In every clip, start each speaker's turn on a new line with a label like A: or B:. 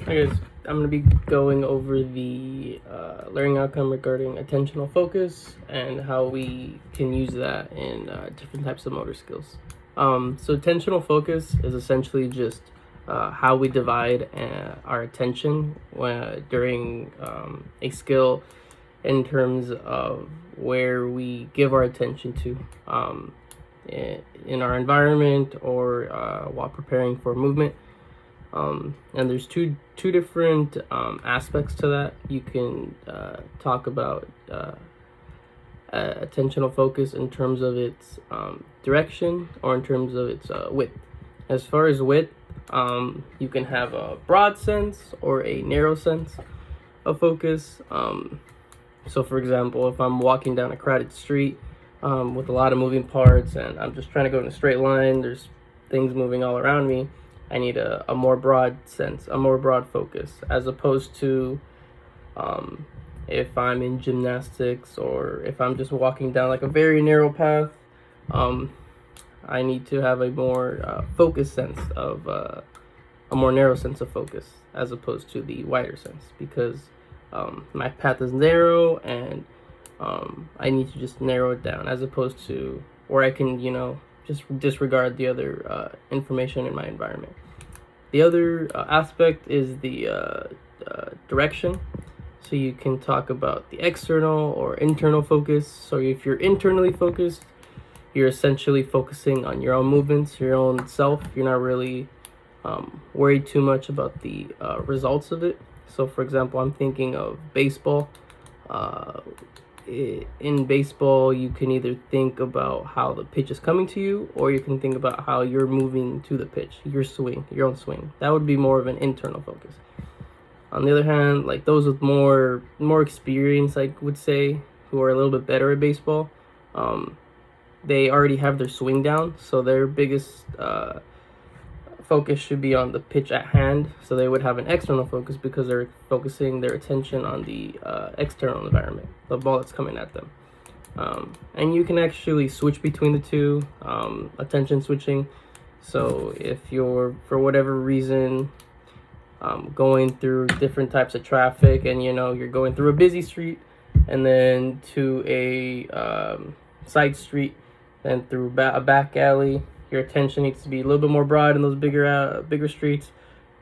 A: Hi guys, I'm going to be going over the learning outcome regarding attentional focus and how we can use that in different types of motor skills. So attentional focus is essentially just how we divide our attention during a skill in terms of where we give our attention to in our environment or while preparing for movement. And there's two different aspects to that. You can talk about attentional focus in terms of its direction or in terms of its width. As far as width, you can have a broad sense or a narrow sense of focus. So for example, if I'm walking down a crowded street with a lot of moving parts and I'm just trying to go in a straight line, there's things moving all around me, I need a more broad sense, a more broad focus, as opposed to if I'm in gymnastics or if I'm just walking down like a very narrow path. I need to have a more focused sense of a more narrow sense of focus as opposed to the wider sense, because my path is narrow and I need to just narrow it down, as opposed to where I can, just disregard the other information in my environment. The other aspect is the direction. So you can talk about the external or internal focus. So if you're internally focused, you're essentially focusing on your own movements, your own self. You're not really worried too much about the results of it. So for example, I'm thinking of baseball. In baseball, you can either think about how the pitch is coming to you, or you can think about how you're moving to the pitch, your swing, your own swing. That would be more of an internal focus. On the other hand, like those with more experience, I would say, who are a little bit better at baseball, they already have their swing down, so their biggest focus should be on the pitch at hand. So they would have an external focus because they're focusing their attention on the external environment, the ball that's coming at them. And you can actually switch between the two, attention switching. So if you're, for whatever reason, going through different types of traffic, and you're going through a busy street and then to a side street, then through a back alley, your attention needs to be a little bit more broad in those bigger streets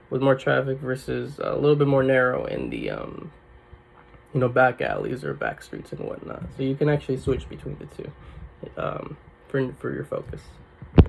A: with more traffic, versus a little bit more narrow in the back alleys or back streets and whatnot. So you can actually switch between the two for your focus.